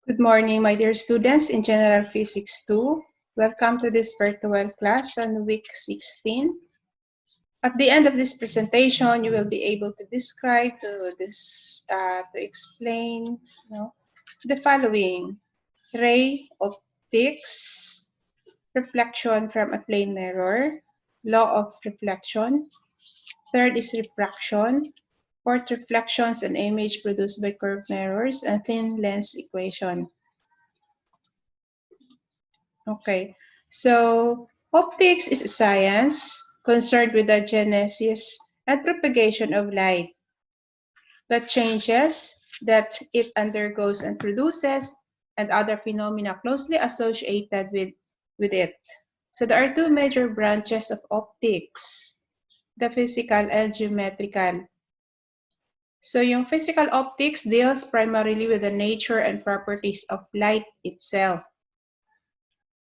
Good morning, my dear students in General Physics 2. Welcome to this virtual class on week 16. At the end of this presentation, you will be able to describe to explain the following: ray optics, reflection from a plane mirror, law of reflection. Third is refraction. Fourth, reflections and image produced by curved mirrors, and thin lens equation. Okay, so optics is a science concerned with the genesis and propagation of light, the changes that it undergoes and produces, and other phenomena closely associated with it. So there are two major branches of optics, the physical and geometrical. So yung physical optics deals primarily with the nature and properties of light itself,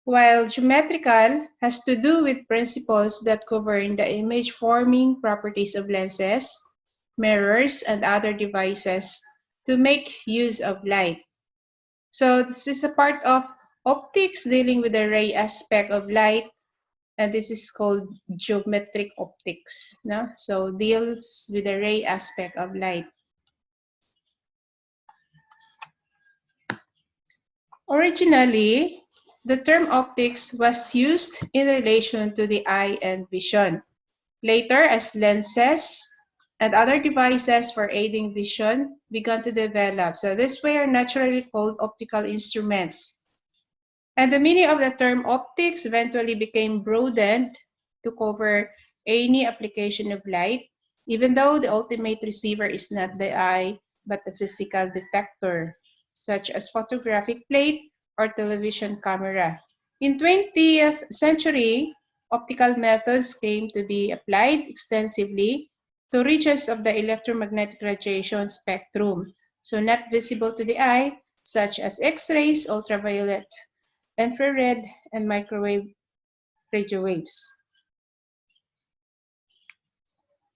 while geometrical has to do with principles that govern the image-forming properties of lenses, mirrors, and other devices to make use of light. So this is a part of optics dealing with the ray aspect of light, and this is called geometric optics. No? So deals with the ray aspect of light. Originally, the term optics was used in relation to the eye and vision. Later, as lenses and other devices for aiding vision began to develop, so this way are naturally called optical instruments. And the meaning of the term optics eventually became broadened to cover any application of light, even though the ultimate receiver is not the eye, but the physical detector, such as photographic plate or television camera. In 20th century, optical methods came to be applied extensively to regions of the electromagnetic radiation spectrum, so not visible to the eye, such as X-rays, ultraviolet, infrared, and microwave radio waves.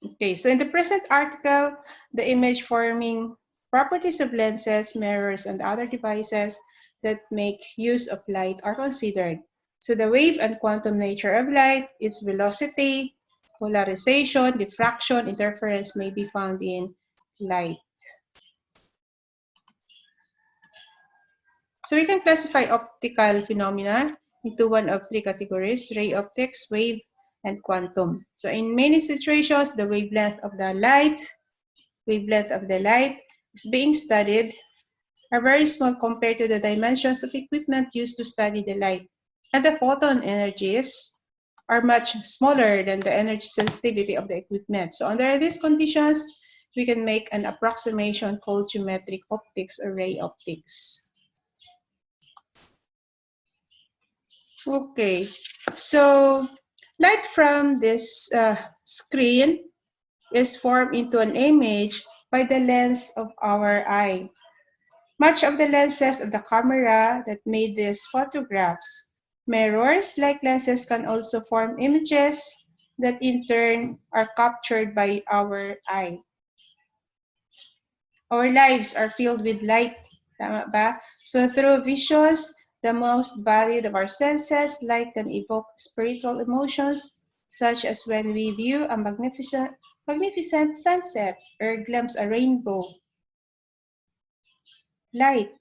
Okay, so in the present article, the image-forming properties of lenses, mirrors, and other devices that make use of light are considered. So the wave and quantum nature of light, its velocity, polarization, diffraction, interference may be found in light. So we can classify optical phenomena into one of three categories: ray optics, wave, and quantum. So in many situations, the wavelength of the light is being studied are very small compared to the dimensions of equipment used to study the light. And the photon energies are much smaller than the energy sensitivity of the equipment. So under these conditions, we can make an approximation called geometric optics or ray optics. Okay, so light from this screen is formed into an image by the lens of our eye. Much of the lenses of the camera that made these photographs. Mirrors-like lenses can also form images that in turn are captured by our eye. Our lives are filled with light, tama ba? So through visions, the most valued of our senses, light can evoke spiritual emotions, such as when we view a magnificent sunset or glimpse a rainbow. Light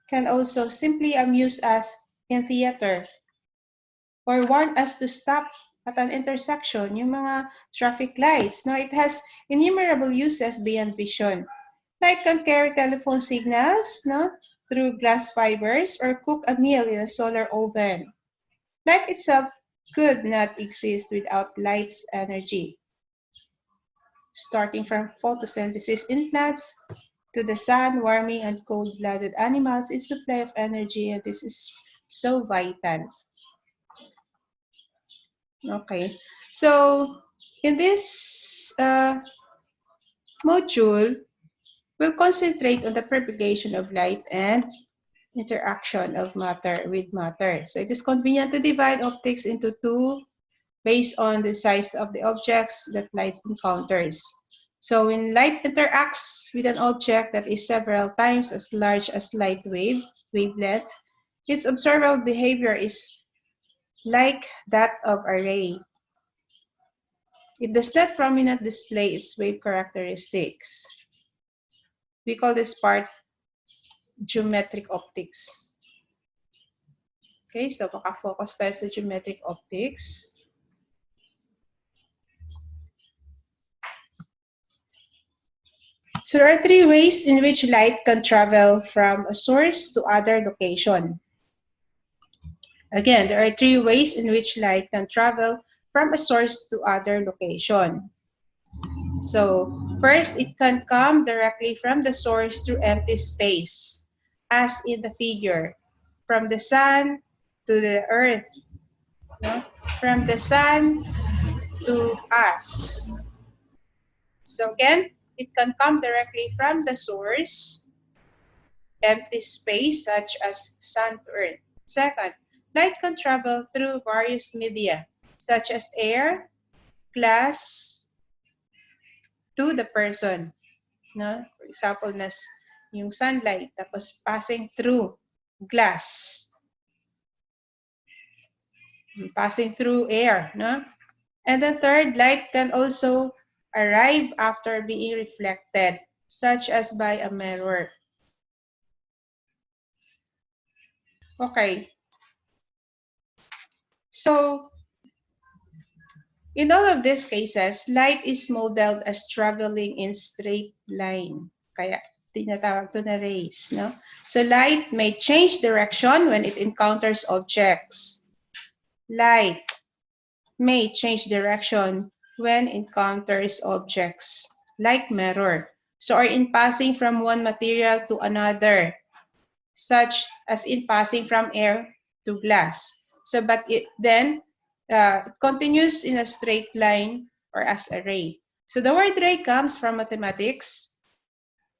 can also simply amuse us in theater or warn us to stop at an intersection, yung mga traffic lights. No, it has innumerable uses beyond vision. Light can carry telephone signals, no, through glass fibers or cook a meal in a solar oven. Life itself could not exist without light's energy. Starting from photosynthesis in plants to the sun, warming and cold-blooded animals is supply of energy, and this is so vital. Okay, so in this module, we'll concentrate on the propagation of light and interaction of matter with matter. So it is convenient to divide optics into two based on the size of the objects that light encounters. So when light interacts with an object that is several times as large as light wavelength, its observable behavior is like that of a ray. It does not prominently display its wave characteristics. We call this part geometric optics. Okay, so makafocus tayo sa geometric optics. So there are three ways in which light can travel from a source to other location. Again, there are three ways in which light can travel from a source to other location. So first, it can come directly from the source through empty space, as in the figure, from the sun to the earth, no? From the sun to us. So again, it can come directly from the source, empty space such as sun to earth. Second, light can travel through various media, such as air, glass, to the person. No? For example, yung sunlight, tapos passing through glass, passing through air. No? And the third, light can also arrive after being reflected, such as by a mirror. Okay. So, in all of these cases, light is modeled as traveling in straight line. Kaya tinatawag to na rays, no? So light may change direction when it encounters objects. Light may change direction when it encounters objects, like mirror. So, or in passing from one material to another, such as in passing from air to glass. So, but it then it continues in a straight line or as a ray. So the word ray comes from mathematics,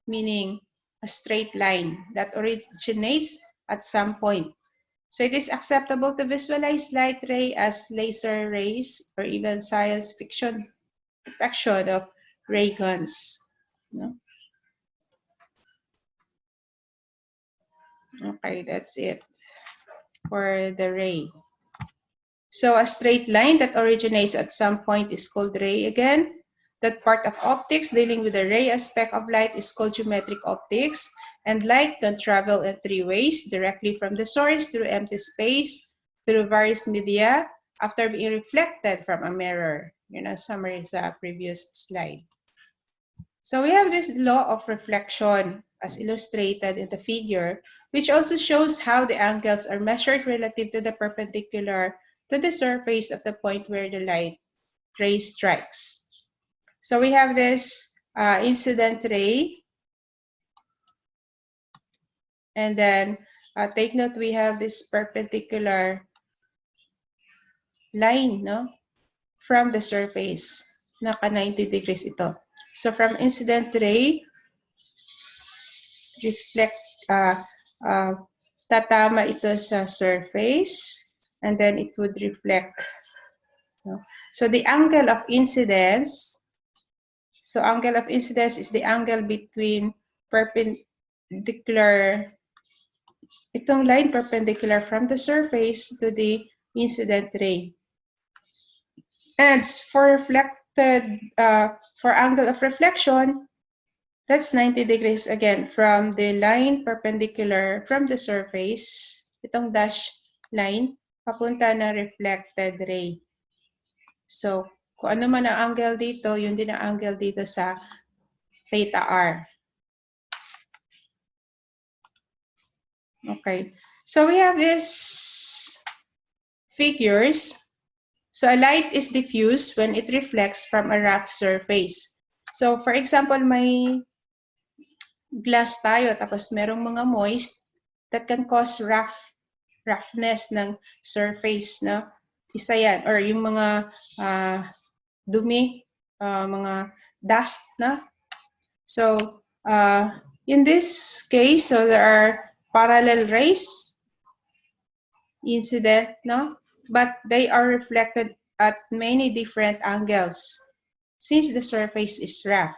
meaning a straight line that originates at some point. So it is acceptable to visualize light ray as laser rays or even science fiction depiction of ray guns. No? Okay, that's it for the ray. So a straight line that originates at some point is called ray again. That part of optics dealing with the ray aspect of light is called geometric optics. And light can travel in three ways: directly from the source, through empty space, through various media, after being reflected from a mirror. Yun ang summary sa previous slide. So we have this law of reflection as illustrated in the figure, which also shows how the angles are measured relative to the perpendicular to the surface of the point where the light ray strikes. So we have this incident ray. And then take note, we have this perpendicular line, no, from the surface. Naka 90 degrees ito. So from incident ray, tatama ito sa surface, and then it would reflect. No? So the angle of incidence, angle of incidence is the angle between perpendicular, itong line perpendicular from the surface to the incident ray. And for reflected, for angle of reflection, that's 90 degrees again from the line perpendicular from the surface, itong dash line, papunta ng reflected ray. So, kung ano man ang angle dito, yun din ang angle dito sa theta r. Okay. So, we have these figures. So, a light is diffused when it reflects from a rough surface. So, for example, may glass tayo, tapos merong mga moist that can cause roughness ng surface, no? Isa yan, or yung mga dumi, mga dust, na. So, in this case, so there are parallel rays, incident, no? But they are reflected at many different angles. since the surface is rough.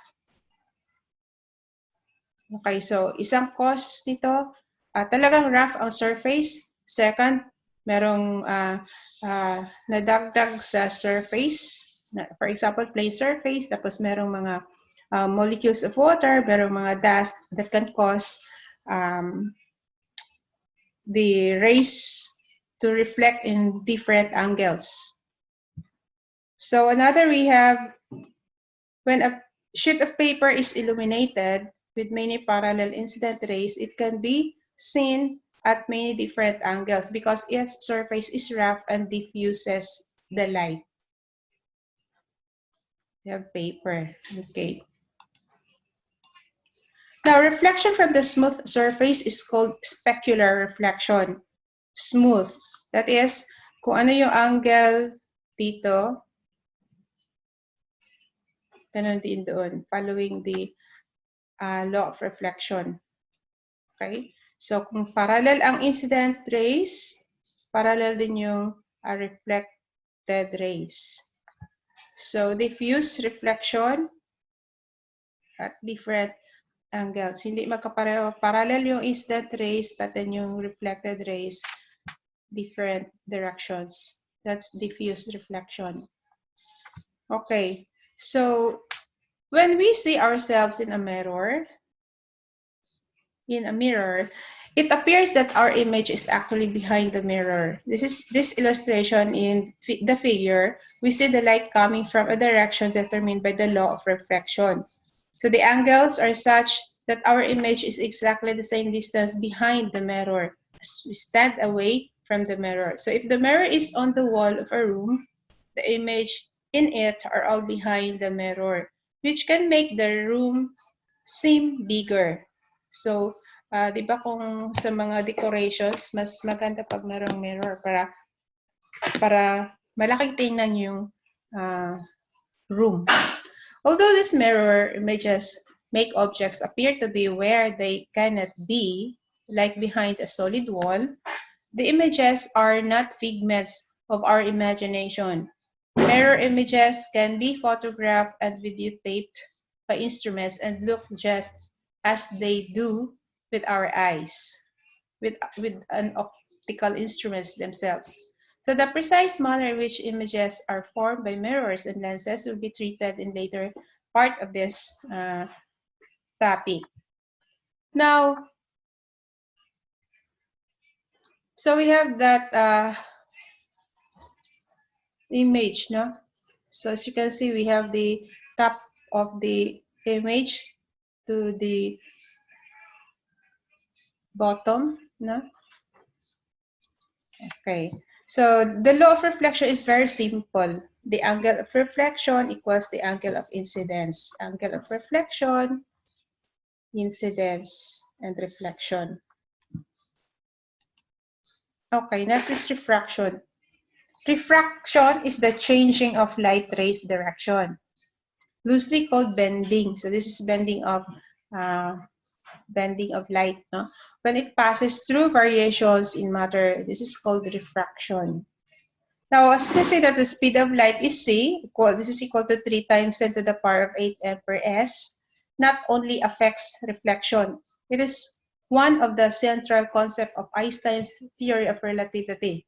Okay, so isang cause nito, talagang rough ang surface. Second, merong nadagdag sa surface. For example, plain surface, tapos merong mga molecules of water, merong mga dust that can cause the rays to reflect in different angles. So another we have, when a sheet of paper is illuminated with many parallel incident rays, it can be seen at many different angles because its surface is rough and diffuses the light. We have paper. Okay. Now, reflection from the smooth surface is called specular reflection. Smooth. That is, kung ano yung angle dito, ganun din doon, following the law of reflection. Okay? So, kung parallel ang incident rays, parallel din yung reflected rays. So, diffuse reflection at different angles. Hindi magkapareho. Parallel yung incident rays, but then yung reflected rays, different directions. That's diffuse reflection. Okay. So, when we see ourselves in a mirror, it appears that our image is actually behind the mirror. This illustration in the figure. We see the light coming from a direction determined by the law of refraction. So the angles are such that our image is exactly the same distance behind the mirror as we stand away from the mirror. So if the mirror is on the wall of a room, the image in it are all behind the mirror, which can make the room seem bigger. So, di ba kung sa mga decorations, mas maganda pag merong mirror para malaking tingnan yung room. Although these mirror images make objects appear to be where they cannot be, like behind a solid wall, the images are not figments of our imagination. Mirror images can be photographed and videotaped by instruments and look just as they do with our eyes, with an optical instruments themselves. So the precise manner in which images are formed by mirrors and lenses will be treated in later part of this topic. Now, so we have that image, no? So as you can see, we have the top of the image to the bottom, no? Okay, so the law of reflection is very simple. The angle of reflection equals the angle of incidence. Angle of reflection, incidence, and reflection. Okay, next is refraction. Refraction is the changing of light rays direction, loosely called bending. So this is bending of light. No? When it passes through variations in matter, this is called refraction. Now, as we say that the speed of light is c, this is equal to 3 times 10 to the power of 8 m per s, not only affects reflection. It is one of the central concepts of Einstein's theory of relativity.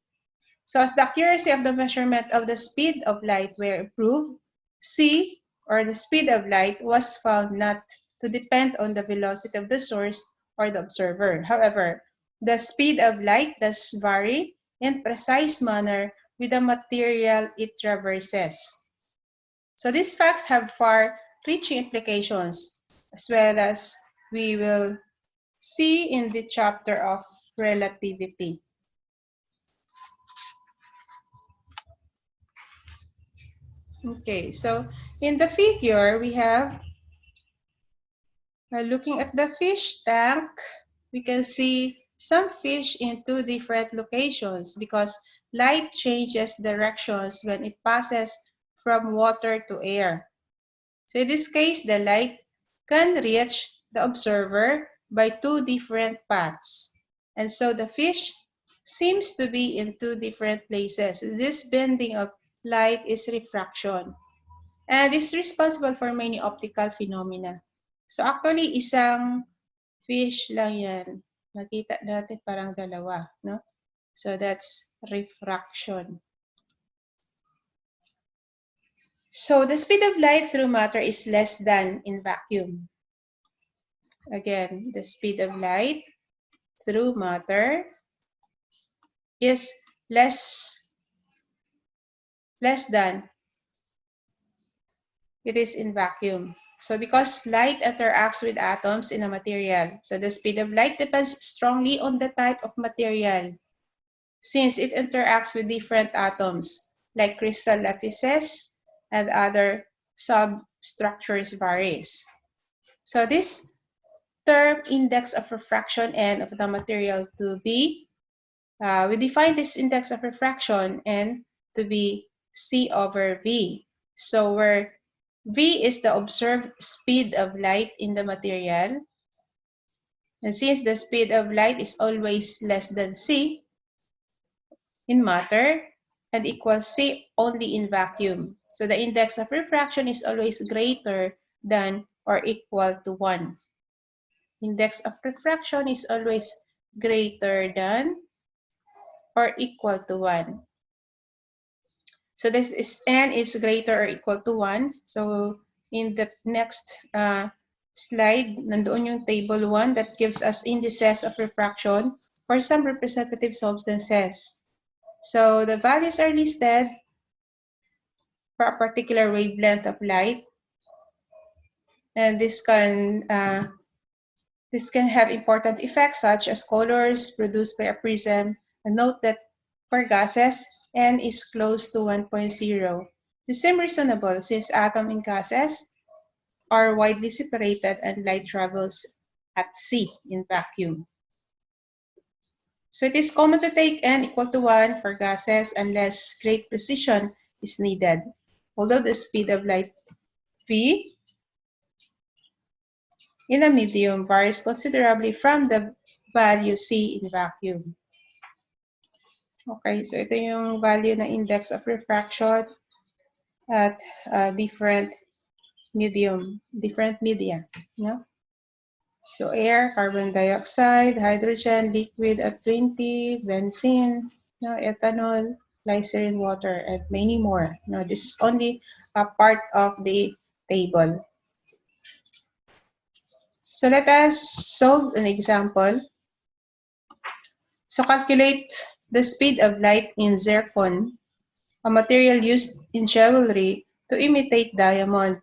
So as the accuracy of the measurement of the speed of light were improved, c, or the speed of light, was found not to depend on the velocity of the source or the observer. However, the speed of light does vary in precise manner with the material it traverses. So these facts have far-reaching implications, as well as we will see in the chapter of relativity. Okay, so in the figure, we have, looking at the fish tank, we can see some fish in 2 different locations because light changes directions when it passes from water to air. So in this case, the light can reach the observer by 2 different paths. And so the fish seems to be in 2 different places. This bending of light is refraction. And is responsible for many optical phenomena. So actually, isang fish lang yan. Nakita natin parang dalawa, no? So that's refraction. So the speed of light through matter is less than in vacuum. Again, the speed of light through matter is less than it is in vacuum. So because light interacts with atoms in a material, so the speed of light depends strongly on the type of material, since it interacts with different atoms, like crystal lattices and other substructures varies. So this term index of refraction N of the material to be, we define this index of refraction N to be C over V. So where V is the observed speed of light in the material, and since the speed of light is always less than C in matter and equals C only in vacuum, so the index of refraction is always greater than or equal to 1. Index of refraction is always greater than or equal to 1. So this is N is greater or equal to 1. So in the next slide, nandoon yung table 1 that gives us indices of refraction for some representative substances. So the values are listed for a particular wavelength of light. And this can have important effects such as colors produced by a prism. And note that for gases, N is close to 1.0. The same reasonable since atoms in gases are widely separated and light travels at C in vacuum. So it is common to take N equal to 1 for gases unless great precision is needed. Although the speed of light V in a medium varies considerably from the value C in vacuum. Okay, so ito yung value ng index of refraction at different media. No? So air, carbon dioxide, hydrogen, liquid at 20, benzene, no, ethanol, glycerin, water, and many more. No, this is only a part of the table. So let us solve an example. So calculate the speed of light in zircon, a material used in jewelry to imitate diamond.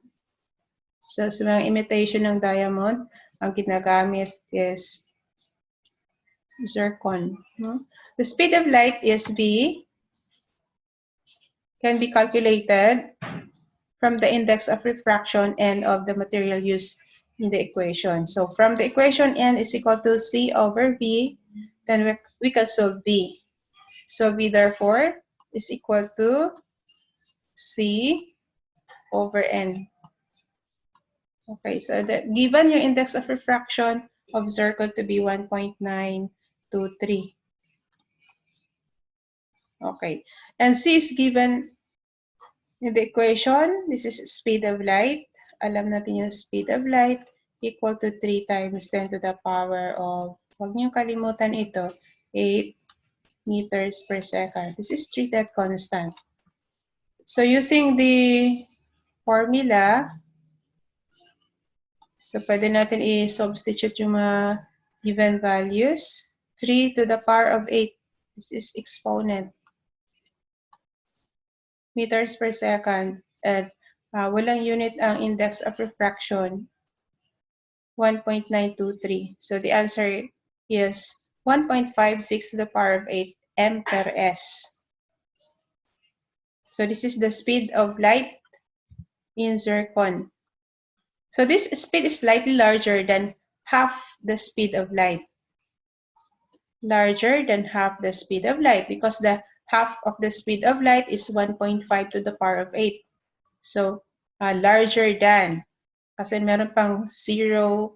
So sa mga imitation ng diamond, ang ginagamit is zircon. No? The speed of light is V, can be calculated from the index of refraction N of the material used in the equation. So from the equation N is equal to C over V, then we can solve V. So V therefore is equal to C over N. Okay, so given your index of refraction of zircon to be 1.923. Okay, and C is given in the equation. This is speed of light. Alam natin yung speed of light equal to 3 times 10 to the power of, huwag niyong kalimutan ito, 8 meters per second. This is treated constant. So using the formula, so pwede natin i-substitute yung mga given values. 3 to the power of 8. This is exponent. Meters per second. At walang unit ang index of refraction. 1.923. So the answer is 1.56 to the power of 8 m per s. So this is the speed of light in zircon. So this speed is slightly larger than half the speed of light. Larger than half the speed of light because the half of the speed of light is 1.5 to the power of 8. So larger than, kasi meron pang 0.056,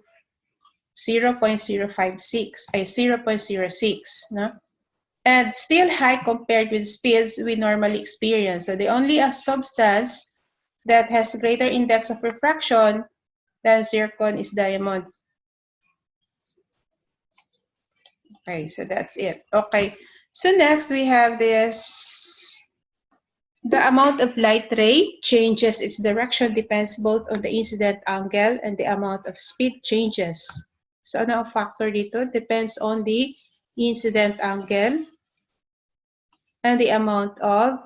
ay 0.06, no? And still high compared with speeds we normally experience. So the only substance that has greater index of refraction than zircon is diamond. Okay, so that's it. Okay, so next we have this. The amount of light ray changes its direction depends both on the incident angle and the amount of speed changes. So ano ang factor dito? Depends on the incident angle and the amount of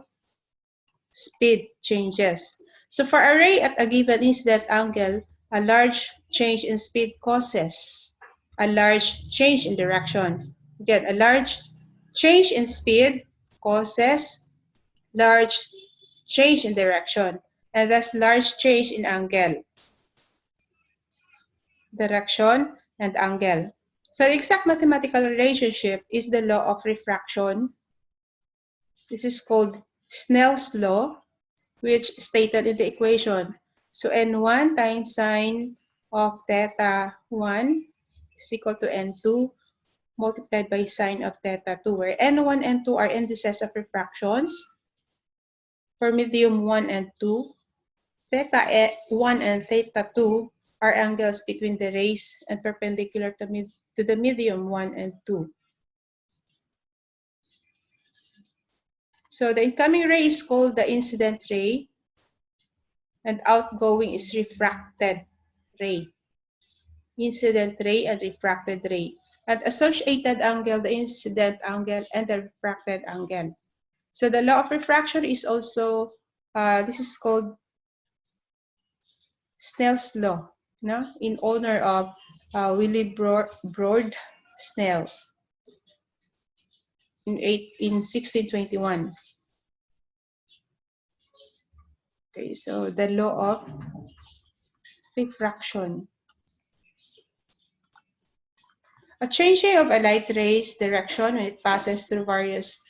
speed changes. So for a ray at a given incident angle, a large change in speed causes a large change in direction. Again, a large change in speed causes large change in direction, and thus large change in angle, direction, and angle. So the exact mathematical relationship is the law of refraction. This is called Snell's law, which stated in the equation. So n1 times sine of theta 1 is equal to n2 multiplied by sine of theta 2, where n1 and 2 are indices of refractions for medium 1 and 2. Theta 1 and theta 2 are angles between the rays and perpendicular to the medium 1 and 2. So the incoming ray is called the incident ray, and outgoing is refracted ray. Incident ray and refracted ray. And associated angle, the incident angle and the refracted angle. So the law of refraction is also, this is called Snell's law, no? In honor of Willibrord Snell in 1621. Okay, so the law of refraction. A changing of a light ray's direction when it passes through various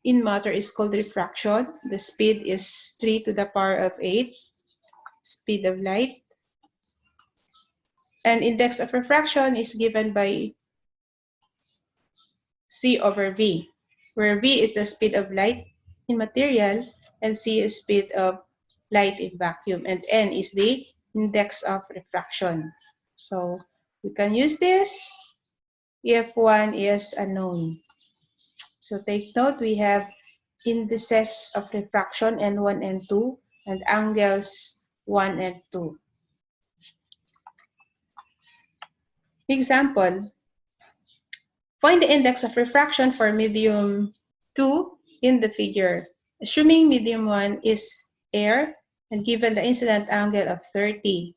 in matter is called refraction. The speed is 3 to the power of 8, speed of light. And index of refraction is given by C over V, where V is the speed of light in material and C is speed of light in vacuum, and N is the index of refraction. So we can use this if one is unknown. So take note, we have indices of refraction N1 and 2 and angles 1 and 2. Example, find the index of refraction for medium 2 in the figure. Assuming medium 1 is air and given the incident angle of 30.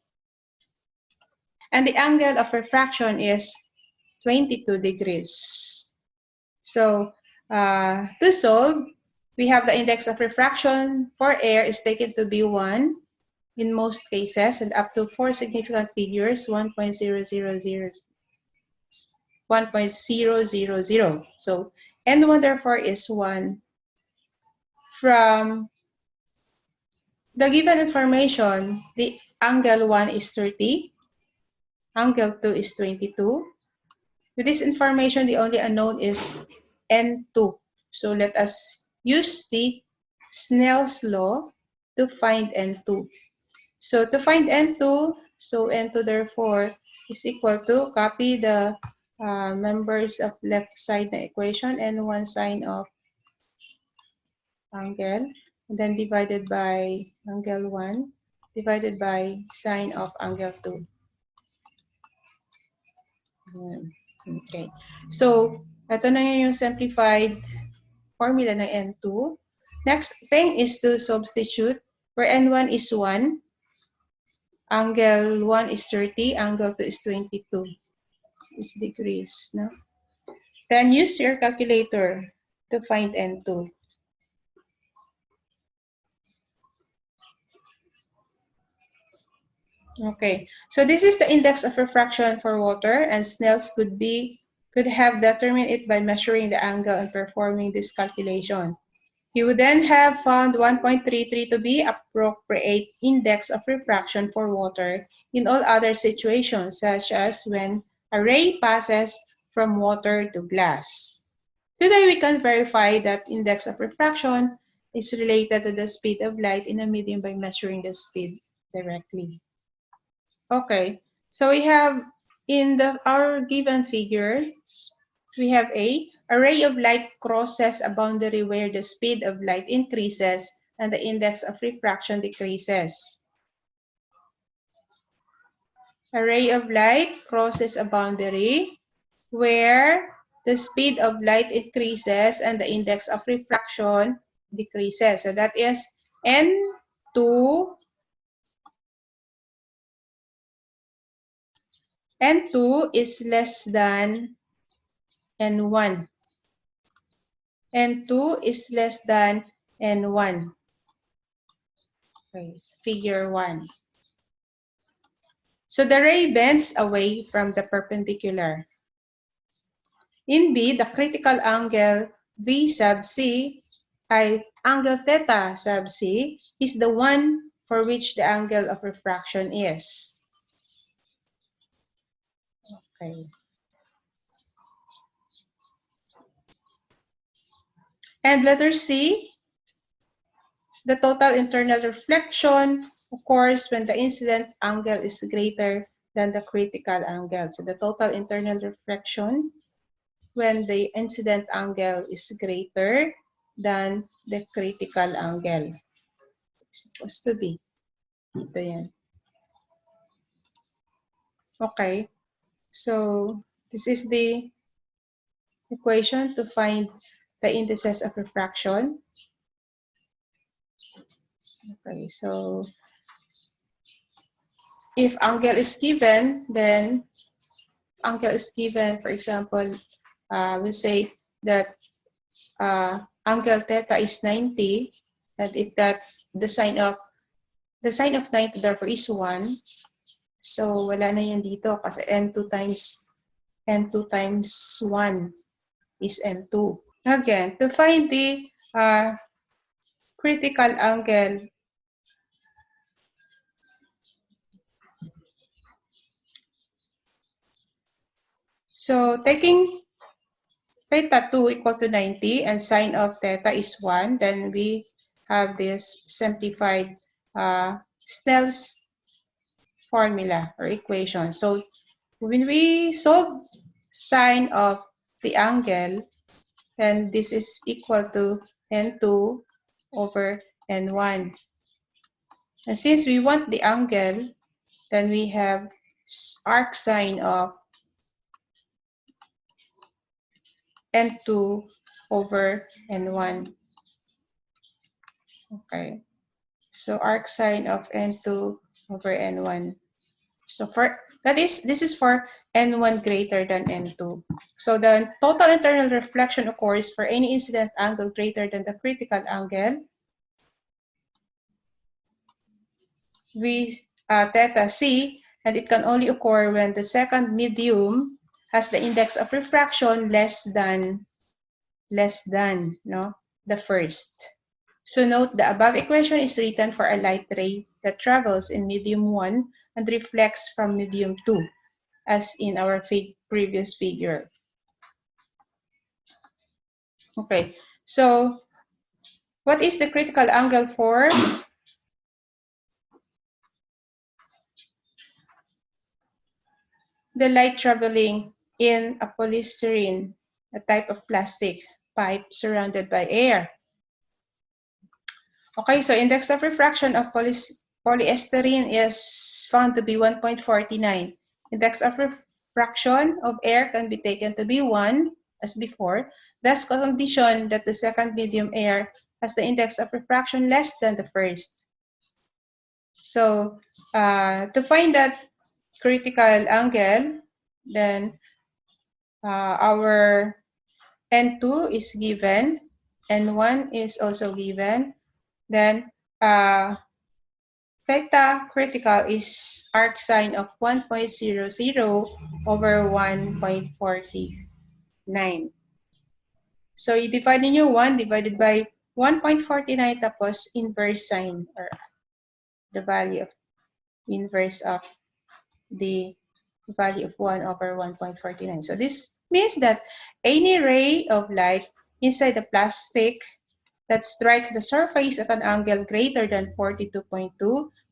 And the angle of refraction is 22 degrees. So to solve, we have the index of refraction for air is taken to be 1 in most cases, and up to 4 significant figures, 1.000. So N1 therefore is 1. From the given information, the angle 1 is 30, angle 2 is 22. With this information, the only unknown is N2. So let us use the Snell's law to find N2. So to find N2, so N2 therefore is equal to, copy the members of left side na equation, N1 sine of angle, and then divided by angle 1, divided by sine of angle 2. Okay. So, ito na yung simplified formula ng N2. Next thing is to substitute, where N1 is 1, angle 1 is 30, angle 2 is 22. This is degrees, no? Then use your calculator to find N2. Okay, so this is the index of refraction for water, and Snell's could have determined it by measuring the angle and performing this calculation. He would then have found 1.33 to be appropriate index of refraction for water in all other situations, such as when a ray passes from water to glass. Today we can verify that index of refraction is related to the speed of light in a medium by measuring the speed directly. Okay, so we have in our given figures, we have a ray of light crosses a boundary where the speed of light increases and the index of refraction decreases. A ray of light crosses a boundary where the speed of light increases and the index of refraction decreases. So that is N2 is less than N1. N2 is less than N1. Okay, so figure 1. So the ray bends away from the perpendicular. In B, the critical angle V sub C, angle theta sub C, is the one for which the angle of refraction is. Okay. And letter C, the total internal reflection occurs when the incident angle is greater than the critical angle. So the total internal reflection when the incident angle is greater than the critical angle. It's supposed to be. Ito yan. Okay. So this is the equation to find the indices of refraction. Okay, so if angle is given, then angle is given, for example, we'll say that angle theta is 90, and if that the sign of 90 therefore is 1, so wala na yan dito kasi n2 times 1 is n2. Again, to find the critical angle, so taking theta 2 equal to 90 and sine of theta is 1, then we have this simplified Snell's formula or equation. So when we solve sine of the angle, then this is equal to n2 over n1. And since we want the angle, then we have arc sine of n2 over n1. Okay, so arc sine of n2 over n1. So this is for n1 greater than n2. So the total internal reflection occurs for any incident angle greater than the critical angle. V theta C, and it can only occur when the second medium has the index of refraction less than the first. So note the above equation is written for a light ray that travels in medium 1 and reflects from medium 2, as in our previous figure. Okay, so what is the critical angle for the light traveling in a polystyrene, a type of plastic pipe surrounded by air? Okay, so index of refraction of polyestyrene is found to be 1.49. Index of refraction of air can be taken to be 1, as before, thus condition that the second medium air has the index of refraction less than the first. So to find that critical angle, then our N2 is given, N1 is also given. Then theta critical is arc sine of 1.00 over 1.49. So you divide ninyo 1 divided by 1.49 tapos inverse sine or the value of inverse of the value of 1 over 1.49. So this means that any ray of light inside the plastic that strikes the surface at an angle greater than 42.2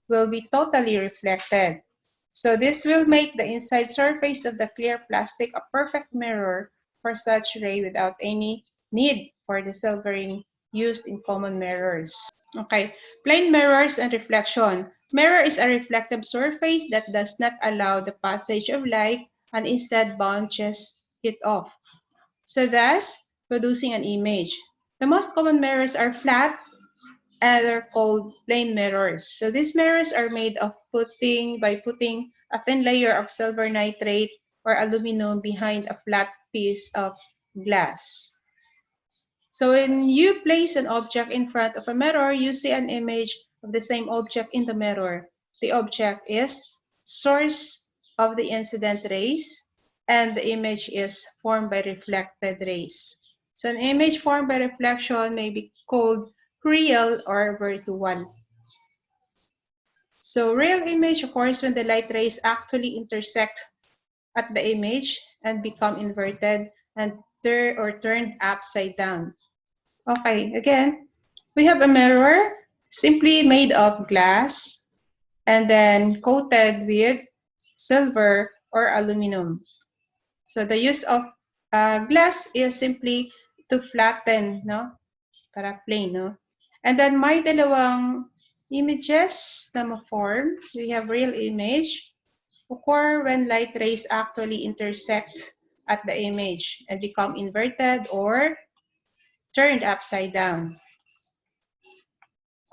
will be totally reflected. So this will make the inside surface of the clear plastic a perfect mirror for such ray without any need for the silvering used in common mirrors. Okay, plane mirrors and reflection. Mirror is a reflective surface that does not allow the passage of light and instead bounces it off, so thus producing an image. The most common mirrors are flat and are called plane mirrors. So these mirrors are made of by putting a thin layer of silver nitrate or aluminum behind a flat piece of glass. So when you place an object in front of a mirror, you see an image of the same object in the mirror. The object is source of the incident rays, and the image is formed by reflected rays. So an image formed by reflection may be called real or virtual. So real image occurs when the light rays actually intersect at the image and become inverted and turned upside down. Okay, again, we have a mirror simply made of glass and then coated with silver or aluminum. So the use of glass is simply to flatten, no? Para plain, no? And then may dalawang images na ma-form. We have real image occur when light rays actually intersect at the image and become inverted or turned upside down.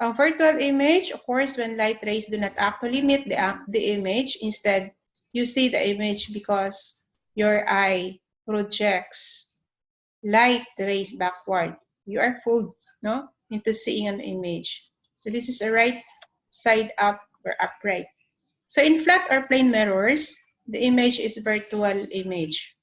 A virtual image occurs when light rays do not actually meet the image. Instead, you see the image because your eye projects light rays backward. You are fooled, no, into seeing an image. So this is a right side up or upright. So in flat or plane mirrors, the image is virtual image.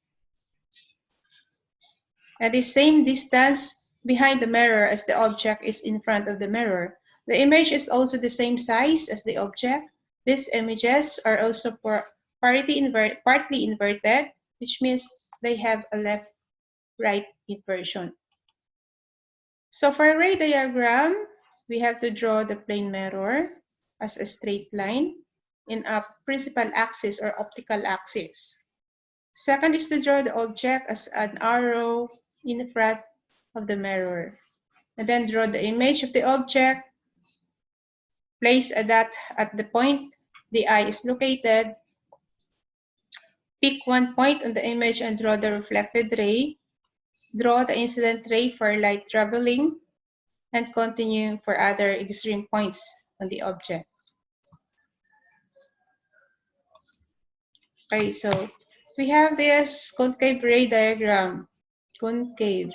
At the same distance behind the mirror as the object is in front of the mirror. The image is also the same size as the object. These images are also partly inverted, which means they have a left-right inversion. So for a ray diagram, we have to draw the plane mirror as a straight line in a principal axis or optical axis. Second is to draw the object as an arrow in front of the mirror. And then draw the image of the object. Place a dot at the point the eye is located. Pick one point on the image and draw the reflected ray. Draw the incident ray for light traveling. And continue for other extreme points on the object. Okay, so we have this concave ray diagram. Concave.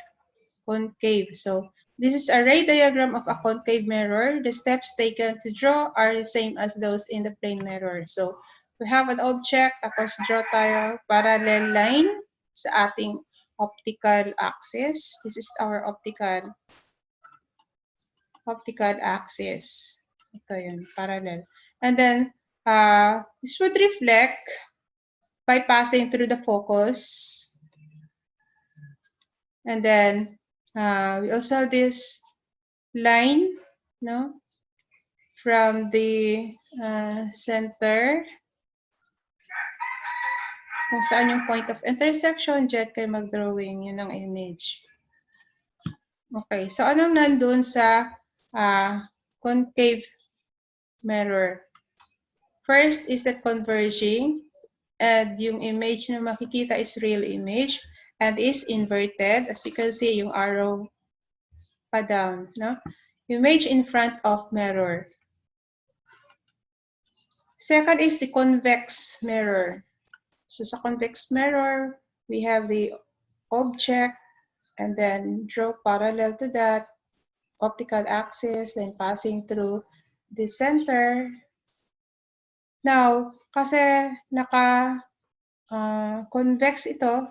So this is a ray diagram of a concave mirror. The steps taken to draw are the same as those in the plane mirror. So we have an object, tapos draw tayo parallel line sa ating optical axis. This is our optical axis. Ito yun, parallel. And then this would reflect by passing through the focus. And then we also have this line, no, from the center. Kung saan yung point of intersection, dyan kayo mag-drawing, yun ang image. Okay, so anong nandun sa concave mirror? First is that converging, and yung image na makikita is real image and is inverted. As you can see, yung arrow pa down, no? Image in front of mirror. Second is the convex mirror. So sa convex mirror, we have the object and then draw parallel to that optical axis, then passing through the center. Now, kasi naka-convex ito,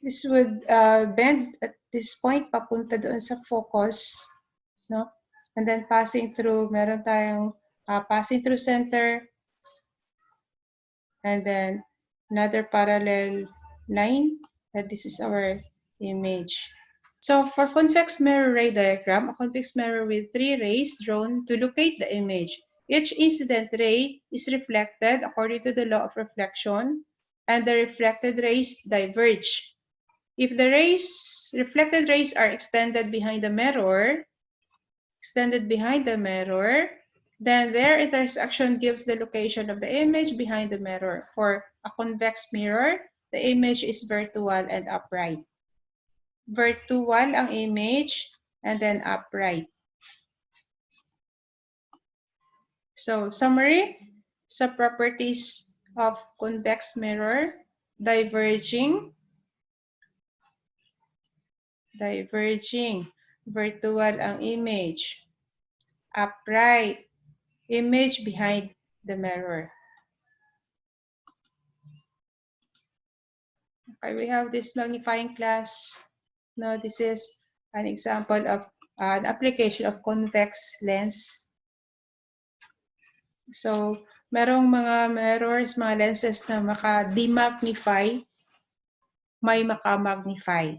this would bend at this point papunta doon sa focus, no? And then passing through, meron tayong passing through center, and then another parallel line, and this is our image. So for convex mirror ray diagram, a convex mirror with 3 rays drawn to locate the image. Each incident ray is reflected according to the law of reflection, and the reflected rays diverge. If the reflected rays are extended behind the mirror, then their intersection gives the location of the image behind the mirror. For a convex mirror, the image is virtual and upright. Virtual ang image and then upright. So, summary sa properties of convex mirror: diverging, virtual ang image, upright, image behind the mirror. Okay, we have this magnifying class. Now, this is an example of an application of convex lens. So, merong mga mirrors, mga lenses na maka-demagnify, may maka-magnify.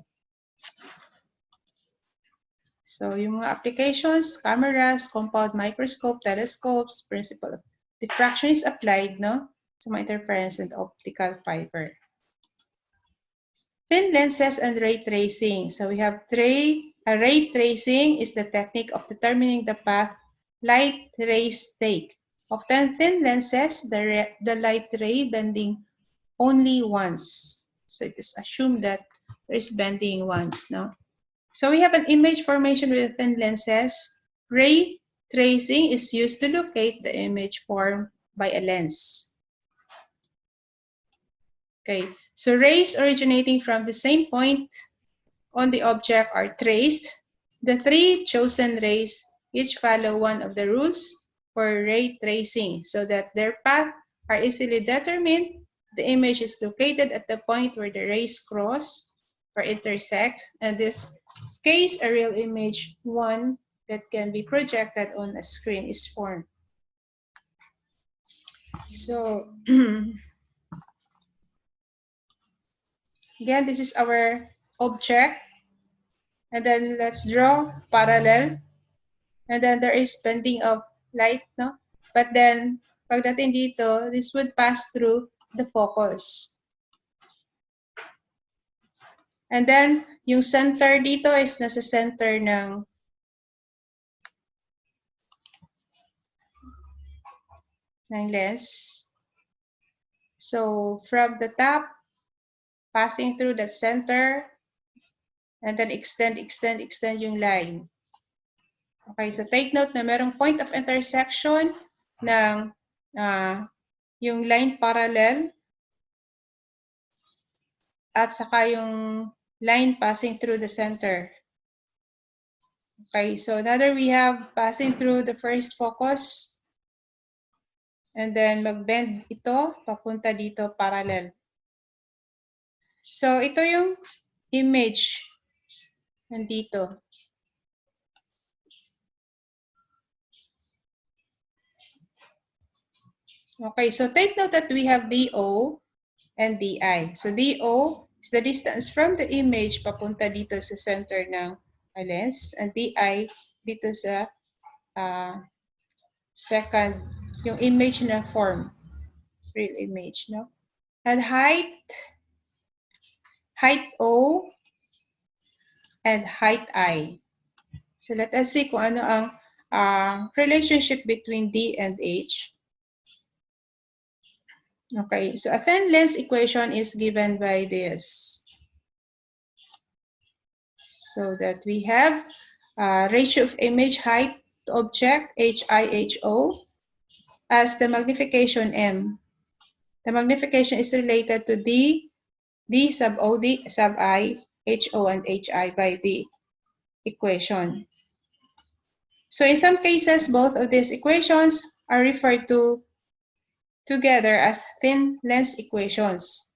So, yung mga applications, cameras, compound microscope, telescopes, principle of diffraction is applied, no? Sa mga interference and optical fiber. Thin lenses and ray tracing. So we have ray tracing is the technique of determining the path light rays take. Often thin lenses, the light ray bending only once. So it is assumed that there is bending once, no? So we have an image formation with thin lenses. Ray tracing is used to locate the image formed by a lens. Okay, so rays originating from the same point on the object are traced. The 3 chosen rays each follow one of the rules for ray tracing so that their path are easily determined. The image is located at the point where the rays cross or intersect, and this case a real image, one that can be projected on a screen, is formed. So again, this is our object, and then let's draw parallel, and then there is bending of light, no? But then pagdating dito, this would pass through the focus. And then yung center dito is nasa center ng lens. So from the top, passing through that center, and then extend yung line. Okay, so take note na merong point of intersection ng yung line parallel at saka yung line passing through the center. Okay, so another we have passing through the first focus, and then mag-bend ito, papunta dito parallel. So ito yung image nandito. Okay, so take note that we have DO and DI. So DO is the distance from the image papunta dito sa center ng lens, and DI dito sa second, yung image na form, real image, no? And height O and height I. So let us see kung ano ang relationship between D and H. Okay, so a thin lens equation is given by this. So that we have ratio of image height to object, HI/HO, as the magnification M. The magnification is related to D sub O, D sub I, HO, and HI by the equation. So in some cases, both of these equations are referred to together as thin lens equations.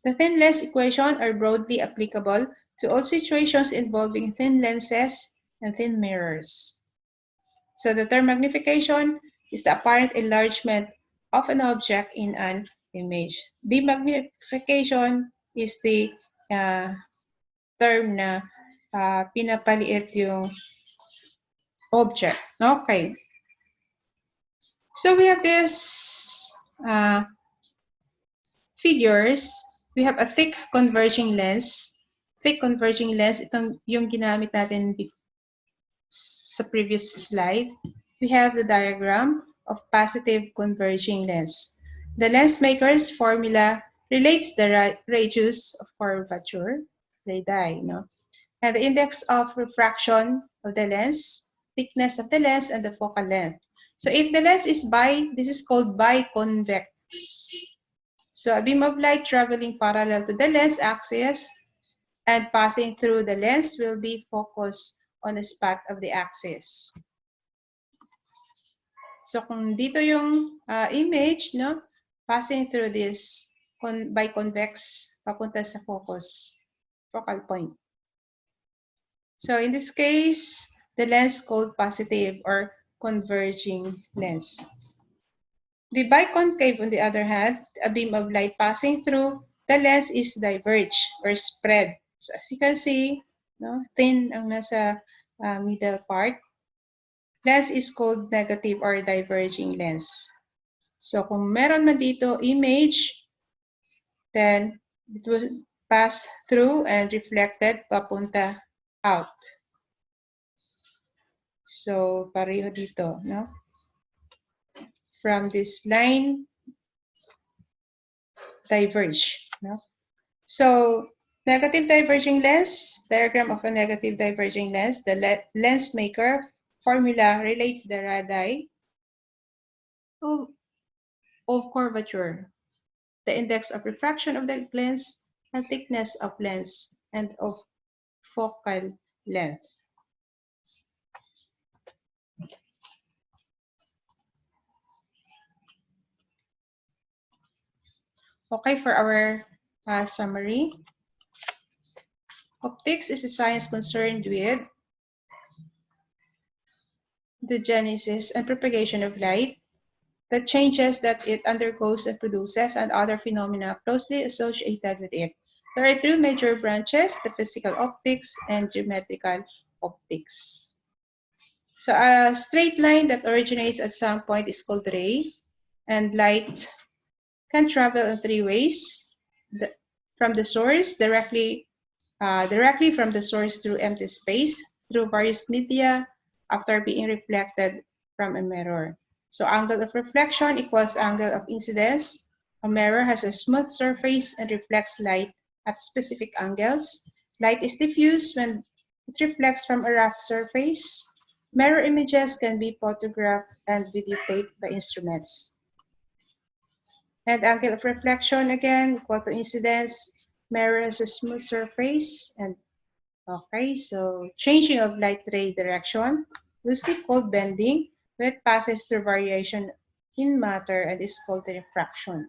The thin lens equation are broadly applicable to all situations involving thin lenses and thin mirrors. So the term magnification is the apparent enlargement of an object in an image. Demagnification is the term na pinapaliit yung object. Okay. So we have this figures. We have a thick converging lens. Thick converging lens, itong yung ginamit natin sa previous slide. We have the diagram of positive converging lens. The lens maker's formula relates the radius of curvature, radii, no? And the index of refraction of the lens, thickness of the lens, and the focal length. So if the lens is this is called biconvex. So a beam of light traveling parallel to the lens axis and passing through the lens will be focused on the spot of the axis. So kung dito yung image, no, passing through this biconvex papunta sa focal point. So in this case, the lens called positive or converging lens. The biconcave, on the other hand, a beam of light passing through the lens is diverged or spread. So as you can see, no, thin ang nasa middle part. Lens is called negative or diverging lens. So kung meron na dito image, then it will pass through and reflected papunta out. So pareho dito, no? From this line, diverge, no? So negative diverging lens, diagram of a negative diverging lens, the lens maker formula relates the radii of curvature, the index of refraction of the lens, and thickness of lens, and of focal length. Okay, for our summary, optics is a science concerned with the genesis and propagation of light, the changes that it undergoes and produces, and other phenomena closely associated with it. There are two major branches, the physical optics and geometrical optics. So a straight line that originates at some point is called ray, and light can travel in three ways: from the source, directly from the source through empty space, through various media, after being reflected from a mirror. So angle of reflection equals angle of incidence. A mirror has a smooth surface and reflects light at specific angles. Light is diffuse when it reflects from a rough surface. Mirror images can be photographed and videotaped by instruments. And angle of reflection, again, equal to incidence. Mirror has a smooth surface. And okay, so changing of light ray direction, loosely called bending, when it passes through variation in matter and is called refraction.